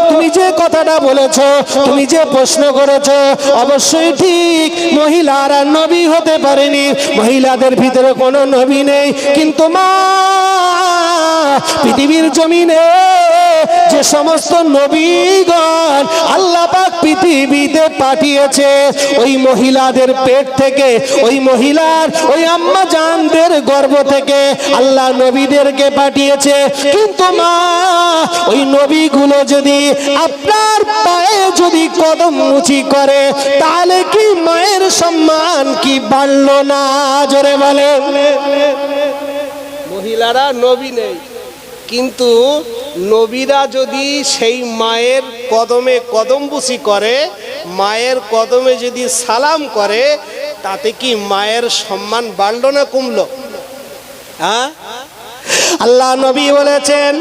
তুমি যে কথাটা বলেছো, তুমি যে প্রশ্ন করেছো, অবশ্যই ঠিক। মহিলারা নবী হতে পারেনি, মহিলাদের ভিতরে কোনো নবী নেই। কিন্তু মা, পৃথিবীর জমিনে যে সমস্ত নবীগণ আল্লাহ পাক পৃথিবীতে পাঠিয়েছে, ওই মহিলাদের পেট থেকে, ওই মহিলার ওই আম্মা জানদের গর্ভ থেকে আল্লাহ নবীদেরকে পাঠিয়েছে। কিন্তু মা, ওই নবীগুলো যদি আপনার পায়ে যদি কদম মুচি করে, তাহলে কি মায়ের সম্মান কি বাড়লো না? জোরে বলেন। মহিলারা নবী নেই, কিন্তু নবীরা যদি সেই মায়ের কদমে কদমবুসি করে, মায়ের কদমে যদি সালাম করে, তাতে কি মায়ের সম্মান বাড়লো না কমলো? হ্যাঁ, আল্লাহ নবী বলেছেন,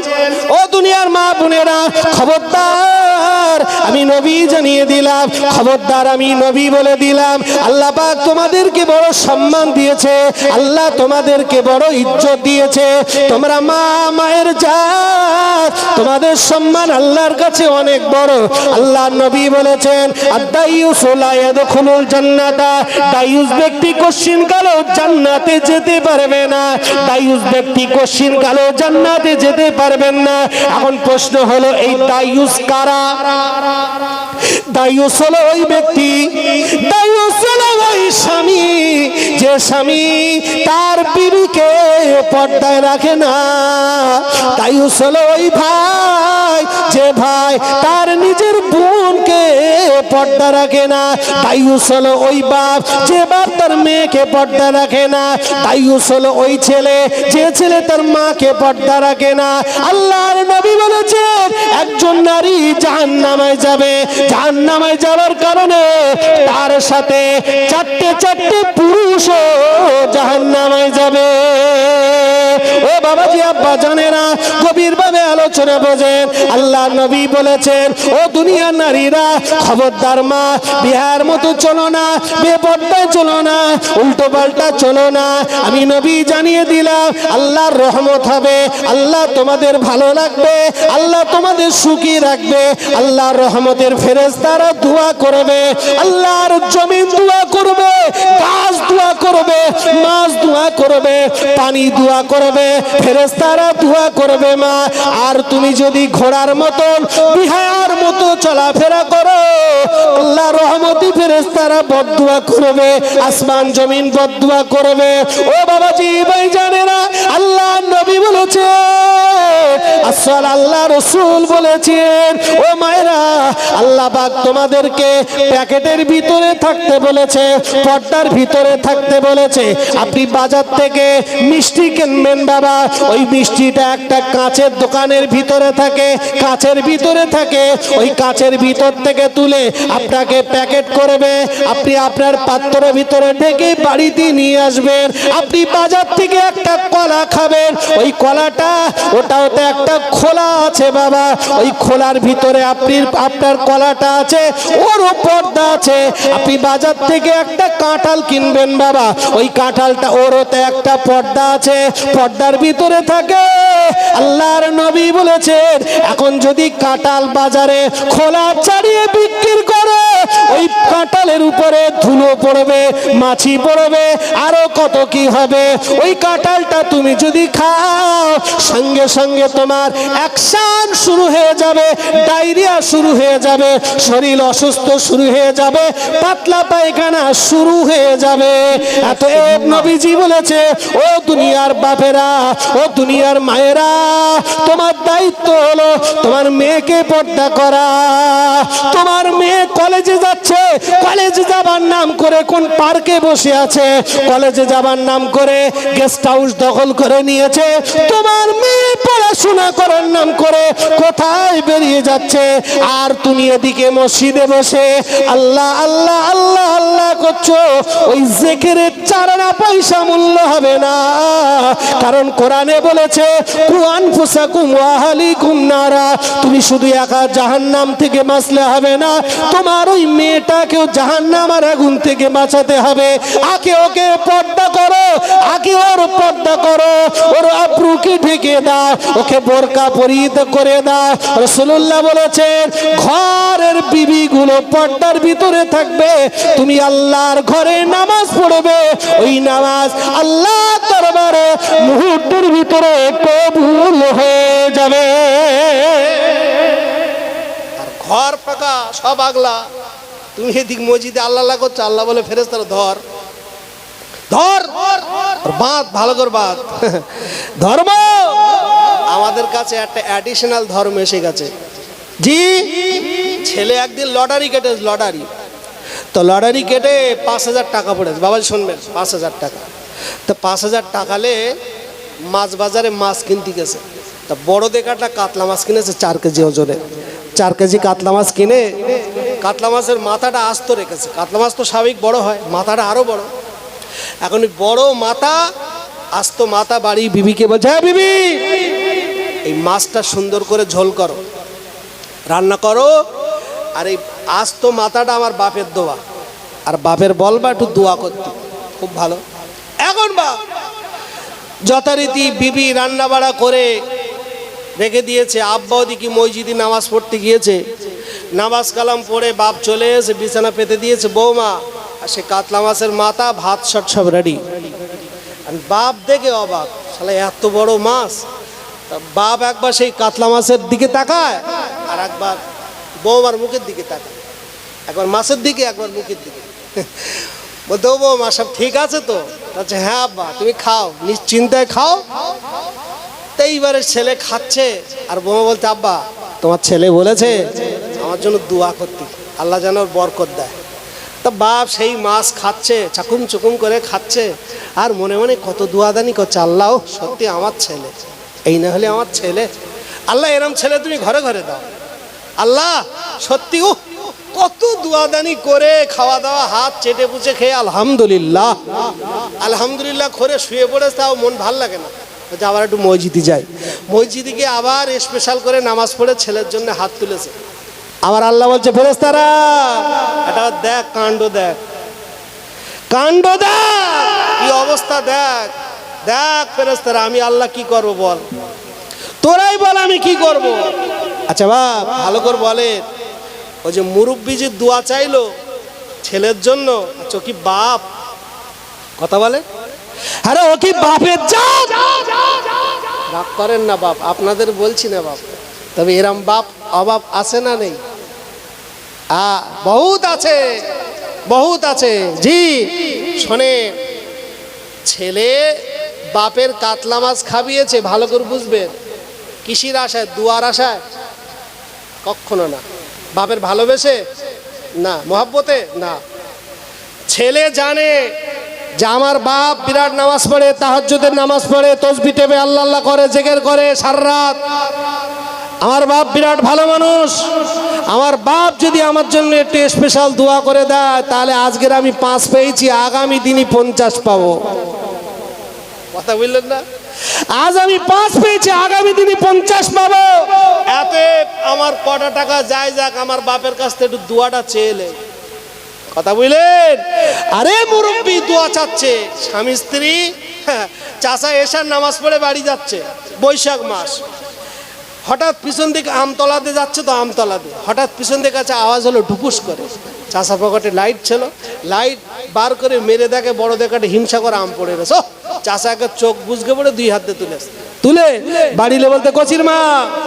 ও দুনিয়ার মা বোনেরা, খবরদার, আমি নবী জানিয়ে দিলাম, খবরদার, আমি নবী বলে দিলাম, আল্লাহ পাক তোমাদেরকে বড় সম্মান দিয়েছে, আল্লাহ তোমাদেরকে বড় ইজ্জত দিয়েছে। তোমরা মা, মায়ের জাত, তোমাদের সম্মান আল্লাহর কাছে অনেক বড়। আল্লাহ নবী বলেছেন, আদ-দাইয়ুস লা ইয়াদখুলুল জান্নাতা, দাইয়ুস ব্যক্তি কোশ্চিন কালো জান্নাতে যেতে পারবে না। দাইয়ুস ব্যক্তি কোশ্চিন কালো জান্নাতে যেতে পারবেন না। এখন প্রশ্ন হলো, এই দাইয়ুস কারা? দাইয়ুস হলো ওই ব্যক্তি, দাইয়ুস হলো ওই স্বামী, যে স্বামী তার বিবিকে পর্দায় রাখে না। দাইয়ুস হলো ওই ভাই, যে ভাই তার নিজের বোনকে পর্দা রাখে না। দাইয়ুস হলো ওই বাপ, যে বাপ তার মেয়েকে পর্দা রাখে না। দাইয়ুস হলো ওই ছেলে, যে ছেলে তার মাকে পর্দা রাখে না। আল্লাহর নবী বলেছেন, একজন নারী জাহান্নামে যাবে, জাহান্নামে যাওয়ার কারণে তার সাথে চারটে পুরুষও জাহান্নামে যাবে। ও বাবাজি, আব্বা জানেরা, গভীর ভাবে আলোচনা বোঝেন। আল্লাহ নবী বলেছেন, ও দুনিয়ার নারীরা, খবরদার মা, বিহার মতো চলো না, বেপর্দায় চলো না, উল্টো পাল্টা চলো না। আমি নবী জানিয়ে দিলাম, আল্লাহর রহমত হবে, আল্লাহ তোমাদের ভালো লাগবে, আল্লাহ তোমাদের সুখী রাখবে। আল্লাহর রহমতের ফেরেশতারা দোয়া করবে, আল্লাহর জমিন দোয়া করবে, গাছ দোয়া করবে, মাছ দোয়া করবে, পানি দোয়া করবে, ফেরেশতারা দোয়া করবে মা। আর তুমি যদি ঘোড়ার মতন, বিহার মতো চলাফেরা করো, আল্লাহর রহমতি ফেরেশতারা বদদুয়া করবে, আসমান জমিন বদদুয়া করবে। ও বাবাজি, ভাইজানেরা, আল্লাহ নবী বলেছে, আসল আল্লাহ রসুল বলেছেন, ও মায়েরা, আল্লাহ পাক তোমাদেরকে প্যাকেটের ভিতরে থাকতে বলেছে, পর্দার ভিতরে থাকতে বলেছে। আপনি বাজার থেকে মিষ্টি কিনবেন বাবা, ওই মিষ্টিটা একটা কাঁচের দোকানের ভিতরে থাকে, কাঁচের ভিতরে থাকে, ওই কাঁচের ভিতর থেকে তুলে আপনাকে প্যাকেট করবে, আপনি আপনার পাত্রের ভিতরে ঢেকে বাড়িতে নিয়ে আসবেন। আপনি বাজার থেকে একটা কলা খাবেন, ওই কলাটা, ওটাতে একটা খোলা আছে বাবা, ওই খোলার ভিতরে আপনার কলাটা আছে, ওরও পর্দা আছে। আপনি বাজার থেকে একটা কাঁঠাল কিনবেন বাবা, ওই কাঁঠালটা, ওরতে একটা পর্দা আছে, পর্দার ভিতরে থাকে। আল্লাহর নবী বলেছেন, এখন যদি কাঁঠাল বাজারে খোলা ছাড়িয়ে বিক্রি করে, ওই কাঁঠালের উপরে ধুলো পড়বে, মাছি পড়বে, আরো কত কি হবে। ওই কাঁঠালটা তুমি যদি খাও, সঙ্গে সঙ্গে তোমার অ্যাকশন শুরু হয়ে যাবে, ডায়রিয়া শুরু হয়ে যাবে, শরীর অসুস্থ শুরু হয়ে যাবে, পাতলা পায়খানা শুরু হয়ে যাবে। এত নবীজি বলেছে, ও দুনিয়ার বাপেরা, ও দুনিয়ার মায়েরা, তোমার দায়িত্ব হলো তোমার মেয়েকে পর্দা করা। তোমার মেয়ে কলেজে যাচ্ছে, কলেজে যাবার নাম করে কোন পার্কে বসে আছে, কলেজে যাবার নাম করে গেস্ট হাউস দখল করে নিয়েছে। তোমার মেয়ে পড়াশোনা করার নাম করে কোথায় বেরিয়ে যাচ্ছে, আর তুমি এদিকে মসজিদে বসে আল্লাহ আল্লাহ আল্লাহ আল্লাহ করছো। ওই জিকিরের 4 আনা পয়সা মূল্য হবে না, কারণ কোরআনে বলেছে, কুআন ফুসাকুম ওয়া আহলিকুম নারা। তুমি শুধু একা জাহান্নাম থেকে বাঁচলে হবে না, তোমার ওই মেয়ে মেয়েটাকেও জাহান্নামের আগুন থেকে বাঁচাতে হবে। আগে ওকে পর্দা করো, আগে ওর পর্দা করো, ওর আব্রুকে ঢেকে দাও, ওকে বোরকা পরিহিত করে দাও। রাসূলুল্লাহ বলেছেন ঘরের বিবিগুলো পর্দার ভিতরে থাকবে, তুমি আল্লাহর ঘরে নামাজ পড়বে, ওই নামাজ আল্লাহ দরবারে মুহূর্তের ভিতরে কবুল হয়ে যাবে। আর ঘর ফাঁকা সব আগলা, তুমি এদিক মসজিদে আল্লাহ আল্লাহ করছো, আল্লাহ বলে ফেরেশতারা ধর ধর বাঁধ, ভালো করে বাঁধ। ধর্ম আমাদের কাছে একটা অ্যাডিশনাল ধর্ম এসে গেছে। জি, ছেলে একদিন লটারি কেটেছে, লটারি তো লটারি কেটে 5,000 টাকা পড়েছে। বাবা শুনবেন, 5,000 টাকা। তো 5,000 টাকালে মাছ বাজারে মাছ কিনতে গেছে। তা বড় দেখাটা কাতলা মাছ কিনেছে 4 কেজি ওজনে। 4 কেজি কাতলা মাছ কিনে কাতলা মাছের মাথাটা আস্ত রেখেছে। কাতলা মাছ তো স্বাভাবিক বড় হয়, মাথাটা আরো বড়। এখন বড় মাথা, আস্ত মাথা বাড়ি বিবিকে বলছে, হ্যাঁ বিবি, এই মাছটা সুন্দর করে ঝোল করো, রান্না করো, আর এই আস্ত মাথাটা আমার বাপের দোয়া, আর বাপের বলবা একটু দোয়া করতে, খুব ভালো। এখন বাপ যথারীতি বিবি রান্না বাড়া করে রেখে দিয়েছে। আব্বা ওদিকে মসজিদে নামাজ পড়তে গিয়েছে, নামাজ কালাম পড়ে বাপ চলে এসে বিছানা পেতে দিয়েছে। বৌমা আর সে কাতলা মাছের মাথা, ভাত শট সব রেডি। আর বাপ দেখে অবাক, শালা এত বড় মাছ। বাপ একবার সেই কাতলা মাছের দিকে তাকায়, আর একবার বৌমার মুখের দিকে তাকায়, একবার মাছের দিকে, একবার মুখের দিকে। বলতে, ও বৌমা সব ঠিক আছে তো? আচ্ছা হ্যাঁ আব্বা, তুমি খাও, নিশ্চিন্তায় খাও। তো এইবারে ছেলে খাচ্ছে, আর বৌমা বলতে, আব্বা তোমার ছেলে বলেছে আমার জন্য দোয়া করতে, আল্লাহ যেন ওর বরকত দেয়। তা বাপ সেই মাছ খাচ্ছে, চাকুম চুকুম করে খাচ্ছে, আর মনে মনে কত দোয়াদানি করছে, আল্লাহ সত্যি আমার ছেলে, এই না হলে আমার ছেলে, আল্লাহ এরম ছেলে তুমি ঘরে ঘরে দাও, আল্লাহ সত্যি ও কত দোয়াদানি করে খাওয়া দাওয়া হাত চেটে পুচে খেয়ে আলহামদুলিল্লাহ আলহামদুলিল্লাহ করে শুয়ে পড়েছে। তাও মন ভাল লাগে না, আবার একটু মসজিদে যাই। মসজিদে গিয়ে আবার স্পেশাল করে নামাজ পড়ে ছেলের জন্য হাত তুলেছে। আবার আল্লাহ বলছে, ফেরেশতারা এটা দেখ, কাণ্ড দেখ, কাণ্ড দেখ, কি অবস্থা দেখ, দেখ ফেরেশতারা আমি আল্লাহ কি করব বল, তোরাই বল আমি কি করব। আচ্ছা বাপ ভালো করে বলে, ওই যে মুরব্বি যে দোয়া চাইলো ছেলের জন্য, আচ্ছা কি বাপ কথা বলে? আরে ও কি বাপের জাত? রাগ করেন না বাপ, আপনাদের বলছি না বাপ, তবে এরম বাপ অবাপ আছে না নেই? বহুত আছে, বহুত আছে। জি শোনে, ছেলে বাপের কাতলা মাছ খাবিয়েছে, ভালো করে বুঝবেন, কিসির আশায়? দুয়ার আশায়? কখনো না। বাপের ভালোবেসে না, মহাব্বতে না। ছেলে জানে যে আমার বাপ বিরাট নামাজ পড়ে, তাহাজ্জুদের নামাজ পড়ে, তসবিহ টেপে আল্লাহ আল্লাহ করে, জিকির করে সারা রাত, আমার বাপ বিরাট ভালো মানুষ, আমার বাপ যদি আমার জন্য একটু স্পেশাল দোয়া করে দেয়, তাহলে আজকের আমি 5 পেয়েছি, আগামী দিনই 50 পাবো। কথা বললেন না? আজ আমি 5 পেয়েছি, আগামী দিনই 50 পাবো। এতে আমার কটা টাকা যায় যাক, আমার বাপের কাছ থেকে একটু দোয়াটা চেয়ে। কথা বুঝলেন? আরে মুরব্বি দোয়া চাচ্ছে, স্বামী স্ত্রী, চাচা এশার নামাজ পড়ে বাড়ি যাচ্ছে, বৈশাখ মাস, হঠাৎ পিছন দিকে আমতলাতে যাচ্ছে, তো আমতলাতে হঠাৎ পিছন দিকে কাছে আওয়াজ হলো ঢুপুস করে। চাচা পকেটে লাইট ছিল, লাইট বার করে মেরে দেখে বড় দেখাটে হিংসা করে আম পড়ে গেছে। চাচাকে চোখ বুঝকে পড়ে 2 হাতে তুলে বাড়িলে বলতে, কচির মা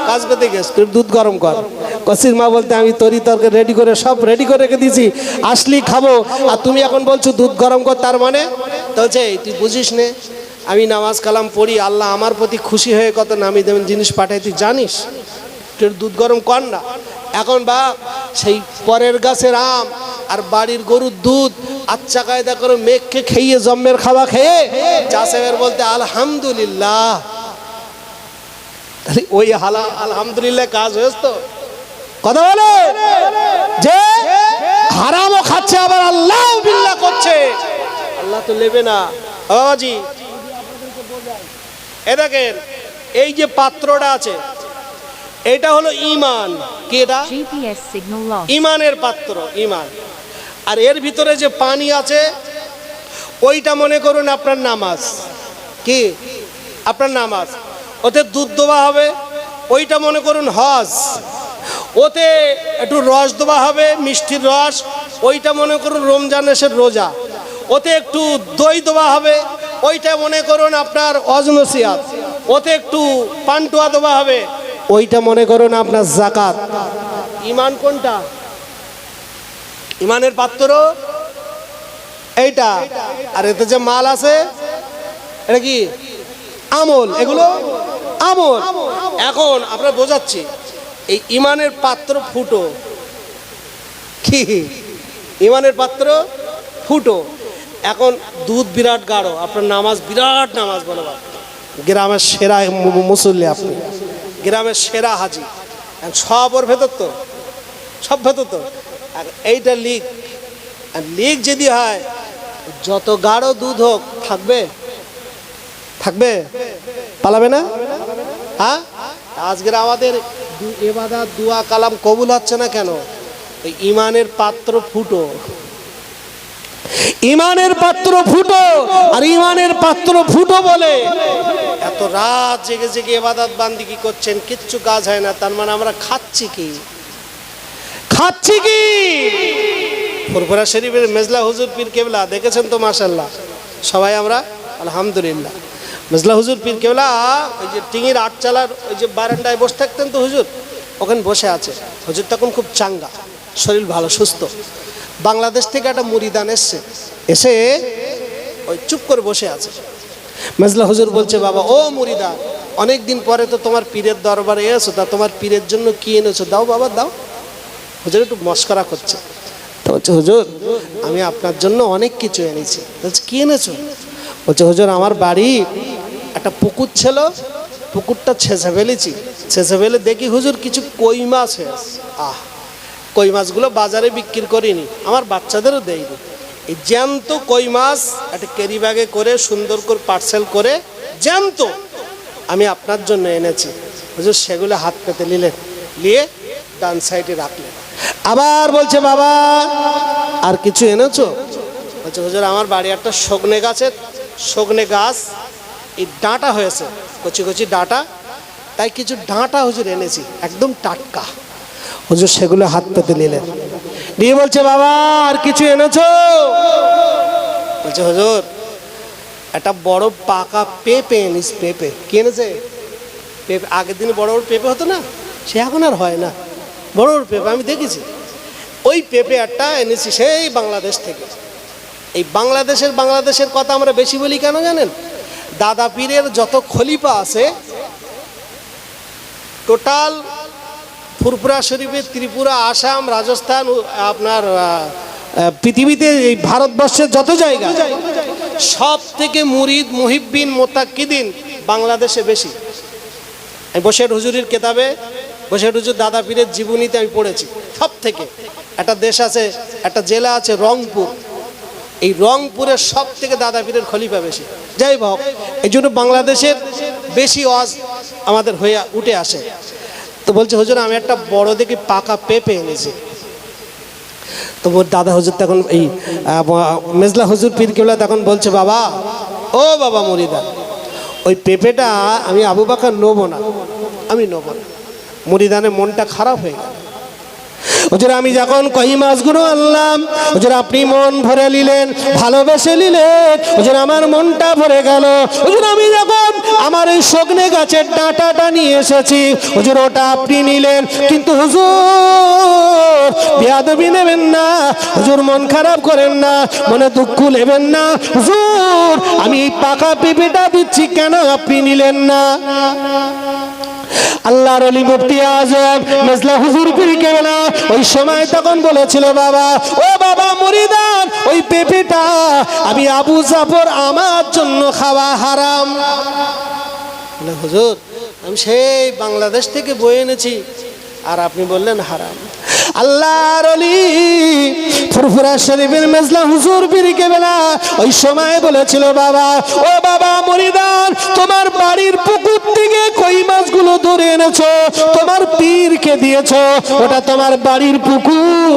কাজ করতে গেছ, তুই দুধ গরম কর। কচির মা বলতে, আমি তরি তরকারি রেডি করে সব রেডি করে রেখে দিয়েছি, আসলি খাবো, আর তুমি এখন বলছো দুধ গরম কর, তার মানে? তো হচ্ছে তুই বুঝিস নে, আমি নামাজ কালাম পড়ি, আল্লাহ আমার প্রতি খুশি হয়ে কত নামি দামি জিনিস পাঠাই, তুই জানিস, তুই দুধ গরম কর না। এখন বা সেই পরের গাছের আম আর বাড়ির গরুর দুধ আচ্ছা কায়দা করে মেঘকে খেয়ে জম্মের খাওয়া খেয়ে চাষের বলতে আলহামদুলিল্লাহ, ওই আলহামদুলিল্লাহ কাজ হয়েছে তো। কথা বলে যে হারামও খাচ্ছে আবার আল্লাহ বিল্লাহ করছে, আল্লাহ তো নেবে না। বাবাজি এ দেখেন, এই যে পাত্রটা আছে এটা হলো ঈমান। কি এটা? ইমানের পাত্র। ঈমান আর এর ভিতরে যে পানি আছে ওইটা মনে করুন আপনার নামাজ, কি আপনার নামাজ। ওতে দুধ দেওয়া হবে, ওইটা মনে করুন হজ। ওতে একটু রস দেওয়া হবে, মিষ্টির রস, ওইটা মনে করুন রমজান মাসের রোজা। ওতে একটু দই দেওয়া হবে, ওইটা মনে করুন আপনার অজনসিয়াত। ওতে একটু পান্তুয়া দেওয়া হবে, ওইটা মনে করুন আপনার যাকাত। ইমান কোনটা? ইমানের পাত্র এইটা। আর এতে যে মাল আছে এটা কি? আমল। এগুলো আমল। এখন আমরা বোঝাচ্ছি, এই ইমানের পাত্র ফুটো। কি ইমানের পাত্র ফুটো। এখন দুধ বিরাট গাঢ়, আপনার নামাজ বিরাট নামাজ বলে, গ্রামের সেরা মুসল্লি, আপনি গ্রামের সেরা হাজি, সব ওর ভেতর তো, সব ভেতর তো। আর এইটা লিক, আর লিক যদি হয় যত গাঢ় দুধ হোক থাকবে, থাকবে, পালাবে না। হ্যাঁ, আজকের আমাদের ইবাদত দুয়া কালাম কবুল হচ্ছে না কেন? এই ইমানের পাত্র ফুটো, ইমানের পাত্র ফুটো। আর ইমানের পাত্র ফুটো বলে এত রাত জেগে জেগে ইবাদত বান্দিগি করছেন, কিচ্ছু কাজ হয় না। তার মানে আমরা খাচ্ছি কি? খাচ্ছি কি? ফুরফুরা শরীফের মেজলা হুজুর পীর কেবলা দেখেছেন তো, মাশাআল্লাহ সবাই আমরা আলহামদুলিল্লাহ। মেজলা হুজুর পীর কেবলা ওই যে টিঙির আটচালার ওই যে বারান্দায় বসে থাকতেন তো হুজুর, ওখানে বসে আছে। হুজুর তখন খুব চাঙ্গা, শরীর ভালো, সুস্থ। বাংলাদেশ থেকে একটা মুরিদান এসছে, এসে ওই চুপ করে বসে আছে। মেজলা হুজুর বলছে, বাবা ও মুরিদান, অনেক দিন পরে তো তোমার পীরের দরবারে এসো, তা তোমার পীরের জন্য কি এনেছো? দাও বাবা দাও। হুজুর একটু মস্করা করছে। তো বলছে, হুজুর আমি আপনার জন্য অনেক কিছু এনেছি। বলছে, কি এনেছো? বলছে, হুজুর আমার বাড়ি একটা পুকুর ছিল, পুকুরটা ছেঁচে ফেলেছি। ছেঁচে ফেলে দেখি হুজুর কিছু কই মাছ হয়েছে। আহ, কই মাছগুলো বাজারে বিক্রি করিনি, আমার বাচ্চাদেরও দেয়নি। এই জ্যান্ত কই মাছ একটা ক্যারি ব্যাগে করে সুন্দর করে পার্সেল করে জ্যান্ত আমি আপনার জন্য এনেছি। হুজুর সেগুলো হাত পেতে নিলেন, নিয়ে ডান সাইডে রাখলেন। আবার বলছে, বাবা আর কিছু এনেছো? বলছে, হুজুর আমার বাড়ি একটা সজনে গাছের, সজনে গাছ এই ডাঁটা হয়েছে, কচি কচি ডাঁটা, তাই কিছু ডাঁটা হুজুর এনেছি, একদম টাটকা। হুজুর সেগুলো হাত পেতে নিলেন, নিয়ে বলছে, বাবা আর কিছু এনেছো? বলছে, হুজুর একটা বড় পাকা পেঁপে এনেছি। পেঁপে কি এনেছে? পেঁপে। আগের দিনে বড় বড় পেঁপে হতো না, সে এখন আর হয় না। বড় বড় পেঁপে আমি দেখেছি। ওই পেঁপে একটা এনেছি সেই বাংলাদেশ থেকে। এই বাংলাদেশের কথা আমরা বেশি বলি কেন জানেন? দাদা পীরের যত খলিফা আছে টোটাল ফুরফুরা শরীফে, ত্রিপুরা, আসাম, রাজস্থান, আপনার পৃথিবীতে এই ভারতবর্ষের যত জায়গা, সব থেকে মুরিদ মুহিব্বিন মোতাক্কিদিন বাংলাদেশে বেশি। আমি বশের হুজুরের কেতাবে, বশের হুজুর দাদা পীরের জীবনীতে আমি পড়েছি। সব থেকে একটা দেশ আছে, একটা জেলা আছে রংপুর, এই রংপুরের সব থেকে দাদা পীরের খলিফা বেশি। যাই হোক, এই জন্য বাংলাদেশের বেশি ওয়াজ আমাদের হয়ে উঠে আসে। তো বলছে, হুজুর আমি একটা বড় দেখে পাকা পেঁপে এনেছি। তো দাদা হুজুর তখন এই মেজলা হুজুর পীর কেবলা তখন বলছে, বাবা ও বাবা মুরিদা, ওই পেঁপেটা আমি আবু বাকর নেবো না, আমি নেবো না। মুরিদানের মনটা খারাপ হয়ে গেল। হুজুর আমি যখন কই মাছগুলো আনলাম, হুজুর আপনি মন ভরে নিলেন, ভালোবেসে নিলেন। হুজুর আমার মনটা ভরে গেল। হুজুর আমি যখন আমার এই সজনে গাছের ডাঁটাটা নিয়ে এসেছি, হুজুর ওটা আপনি নিলেন, কিন্তু হুজুর বেয়াদবি নেবেন না, হুজুর মন খারাপ করেন না, মনে দুঃখ নেবেন না। হুজুর আমি এই পাকা পেঁপেটা দিচ্ছি, কেন আপনি নিলেন না? আল্লাহর ওলি মুফতি আজম মেজলা হুজুর পীর কেবলা ওই সময় তখন বলেছিল, বাবা ও বাবা মুরিদান, ওই পেঁপেটা আমি আবু জাফর আমার জন্য খাওয়া হারাম। হুজুর আমি সেই বাংলাদেশ থেকে বয়ে এনেছি, আর আপনি বললেন হারাম। আল্লাহর ওলি ফুরফুরা শরীফের মেজলা হুজুর পীর কেবলা ওই সময় বলেছিল, বাবা ও বাবা মুরিদান, তোমার বাড়ির পুকুর থেকে কই মাছগুলো ধরে এনেছো তোমার পীরকে দিয়েছো, ওটা তোমার বাড়ির পুকুর।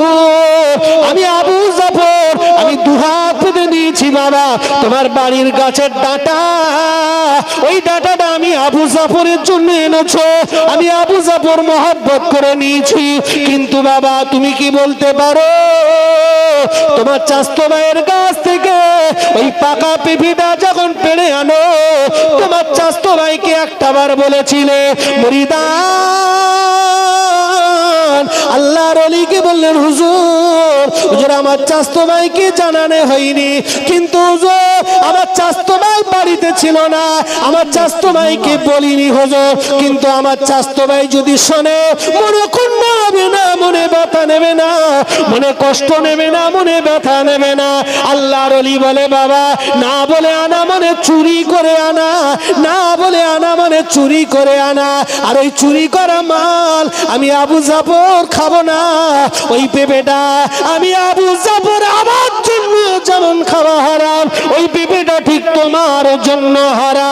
আমি আবু জাফর আমি দুহাত পেতে নিয়েছি বাবা তোমার বাড়ির গাছের ডাঁটা, ওই ডাঁটাটা আমি আবু জাফরের জন্য এনেছো, আমি আবু জাফর মহব্বত করে নিয়েছি। কিন্তু বাবা তুমি কি বলতে পারো, তোমার চাচতো ভাইয়ের গাছ থেকে ওই পাকা পেঁপেটা যখন পেড়ে আনো, তোমার চাচতো ভাইকে একটাবার বলেছিলে মুরিদান? আল্লাহর ওলিকে বললেন, হুজুর হুজুর আমার চাচতো ভাইকে জানানো হয়নি, কিন্তু হুজুর আমার চাচতো ভাই বাড়িতে ছিল না, আমার চাচতো ভাইকে বলিনি হুজুর, কিন্তু আমার চাচতো ভাই যদি শোনে মনে ক্ষুণ্ণ হবে না, মনে ব্যথা নেবে না, মনে কষ্ট নেবে না, মনে ব্যথা নেবে না। আল্লাহর ওলি বলে, বাবা না বলে আনা মানে চুরি করে আনা, না বলে আনা মানে চুরি করে আনা, আর ওই চুরি করা মাল আমি আবু জাফর খাবো না, ওই পেঁপেটা আমি আবু জাফর আমার জন্য যেমন খাওয়া হারাম, ওই পেঁপেটা ঠিক তোমার জন্য হারাম।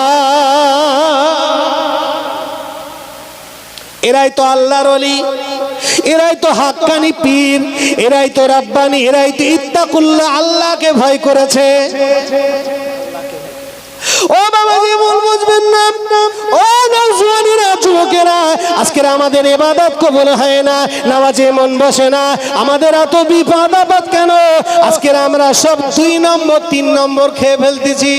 এরাই তো আল্লাহর ওলি, এরাই তো হাক্কানি পীর, এরাই তো রাব্বানি, এরাই তো ইত্তাকুল্লাহ, আল্লাহকে ভয় করেছে। ও বাবা ভুল বুঝবেন না, ও নওজোয়ানেরা, যুবকেরা, আজকের আমাদের ইবাদত কবুল হয় না, নামাজে মন বসে না, আমাদের এত বিপদ আপদ কেন? আজকের আমরা সব 2 নম্বর 3 নম্বর খেয়ে ফেলতেছি।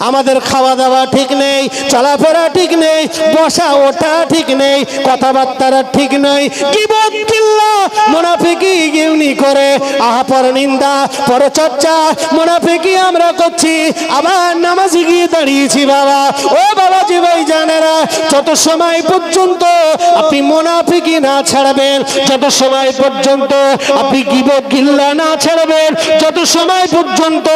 আমাদের খাওয়া দাওয়া ঠিক নেই, চলাফেরা ঠিক নেই, বসা ওঠা ঠিক নেই, কথাবার্তা ঠিক নেই, গীবত কিল্লা মুনাফিকি গিলনি করে পর নিন্দা পরচর্চা মুনাফিকি আমরা করছি, আবার নামাজে গিয়ে দাঁড়িয়েছি। বাবা ও বাবাজি ভাই জানেরা, যত সময় পর্যন্ত আপনি মুনাফিকি না ছাড়বেন, যত সময় পর্যন্ত আপনি গীবত গিল্লা না ছাড়বেন, যত সময় পর্যন্ত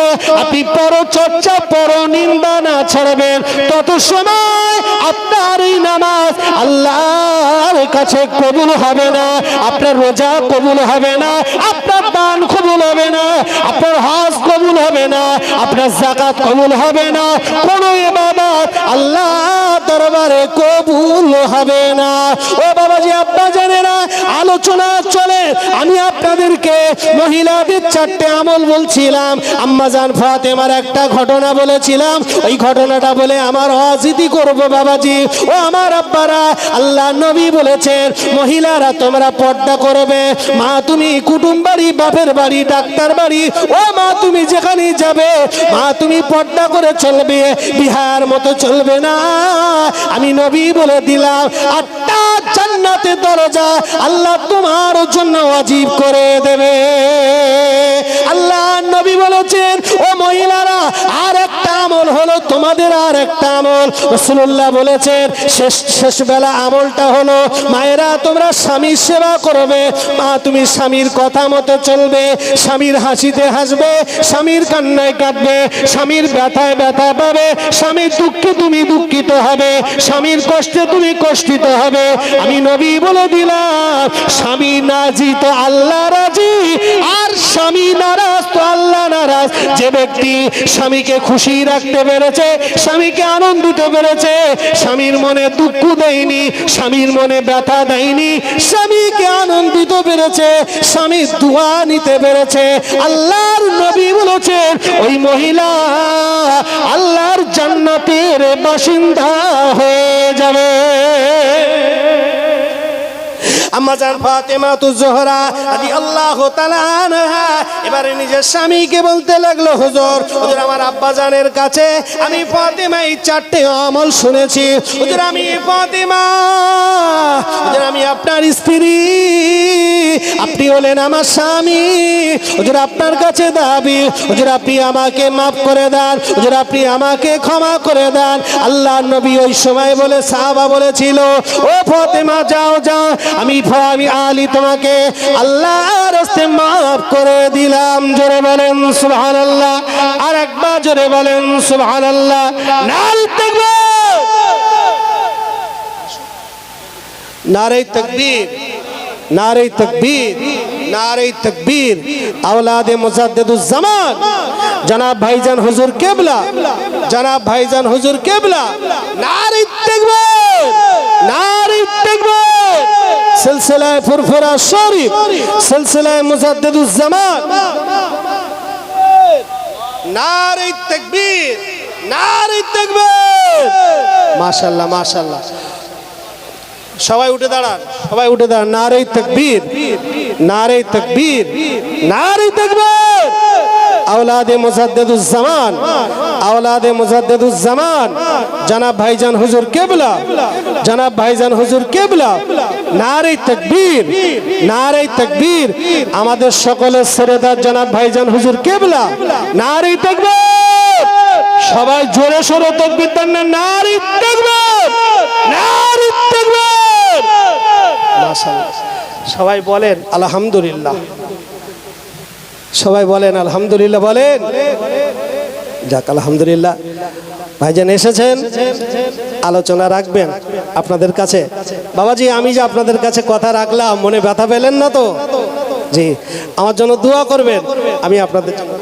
আপনি পরচর্চা পর নিন্দা না ছাড়বেন, তত সময় আপনার এই নামাজ আল্লাহর কাছে কবুল হবে না, আপনার রোজা কবুল হবে না, আপনার দান কবুল হবে না, আপনার হজ কবুল হবে না, আপনার যাকাত কবুল হবে না, কোন ইবাদত আল্লাহ দরবারে কবুল হবে না। ও বাবাজি আব্বা জানেরা, আলোচনা চলে, আমি আপনাদেরকে মহিলাদের 4টে আমল বলছিলাম, আম্মা জান ফাতেমার একটা ঘটনা বলেছিলাম, ওই ঘটনাটা বলে আমার অজিতি করব বাবাজি। ও আমার আব্বারা, আল্লাহ নবী বলেছেন মহিলারা তোমরা পর্দা করবে, মা তুমি কুটুম বাড়ি, বাপের বাড়ি, ডাক্তার বাড়ি, ও মা তুমি যেখানে যাবে মা তুমি পর্দা করে চলবে, বিহার মতো চলবে না। আমি নবী বলে দিলাম 8টা জান্নাতের দরজা আল্লাহ তোমার জন্য ওয়াজিব করে দেবে। আল্লাহ নবী বলেছেন ও মহিলারা, আর একটা আমল হলো তোমাদের, আর একটা আমল রাসূলুল্লাহ বলেছেন শেষ বেলা আমলটা হলো মায়েরা তোমরা স্বামীর সেবা করবে, মা তুমি স্বামীর কথা মতো চলবে, স্বামীর হাসিতে হাসবে, স্বামীর কান্নায় কাঁদবে, স্বামীর ব্যথায় ব্যথা পাবে, স্বামীর দুঃখে তুমি দুঃখিত হবে, স্বামীর কষ্টে তুমি কষ্টিত হবে। আমি নবী বলে দিলাম স্বামী রাজি তো আল্লাহ রাজি, আর স্বামী নারাজ তো আল্লাহ নারাজ। যে ব্যক্তি স্বামীকে খুশি রাখতে পেরেছে, স্বামীকে আনন্দ দিতে পেরেছে, স্বামীর মনে দুঃখ দেয়নি, স্বামীর মনে ব্যথা দেয়নি, স্বামীকে আনন্দিত পেরেছে, স্বামীর দোয়া নিতে পেরেছে, আল্লাহর নবী বলেছেন ওই মহিলা আল্লাহর জান্নাতের বাসিন্দা হয়ে যাবে। আম্মা জান ফাতেমা তুজ জোহরা রাদিয়াল্লাহু তাআলা আনহা এবারে নিজের স্বামীকে বলতে লাগলো, হুজুর হুজুর আমার আব্বা জানের কাছে আমি ফাতেমা এই 4টে আমল শুনেছি, হুজুর আমি ফাতেমা, হুজুর আমি আপনার স্ত্রী, আপনি হলেন আমার স্বামী, হুজুর আপনার কাছে দাবি, হুজুর আপনি আমাকে মাফ করে দেন, হুজুর আপনি আমাকে ক্ষমা করে দেন। আল্লাহর নবী ওই সময় বলে সাহাবা বলেছিল ও ফাতেমা যাও যাও, আমি আলী তোমাকে আল্লাহর রাস্তায় মাফ করে দিলাম। জোরে বলেন সুবহানাল্লাহ, আর একবার জোরে বলেন সুবহানাল্লাহ। নারে তাকবীর, নারে তাকবীর। नारे तकबीर, नारे तकबीर। औलादे मुजद्दिदुज़्ज़मान जनाब भाईजान हुजूर किबला, जनाब भाईजान हुजूर किबला, नारे तकबीर, नारे तकबीर। सिलसिला फुरफुरा शरीफ, सिलसिला मुजद्दिदुज़्ज़मान, नारे तकबीर, नारे तकबीर। माशाल्लाह माशाल्लाह। সবাই উঠে দাঁড়ান, সবাই উঠে দাঁড়ান। নারে তকবীর, নারে তকবীর, নারে তকবীর। औलादे मुजद्दिदुज़्ज़मान, औलादे मुजद्दिदुज़्ज़मान जनाब भाईजान हुजूर किबला, जनाब भाईजान हुजूर किबला, नारे तकबीर, नारे तकबीर। আমাদের সকলের সেরেদার জনাব ভাইজান হুজুর কিবলা, নারে তকবীর। সবাই জোরে সোরে তাকবীর দেন না, নারে তকবীর, নারে তকবীর। মাশাআল্লাহ। সবাই বলেন আলহামদুলিল্লাহ, সবাই বলেন আলহামদুলিল্লাহ, বলেন যাক আলহামদুলিল্লাহ। ভাইজান এসেছেন, আলোচনা রাখবেন আপনাদের কাছে। বাবাজি আমি যে আপনাদের কাছে কথা রাখলাম, মনে ব্যথা পেলেন না তো? জি, আমার জন্য দোয়া করবেন। আমি আপনাদের জন্য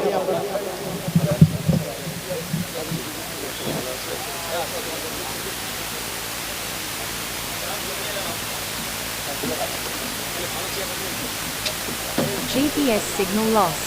GPS signal lost.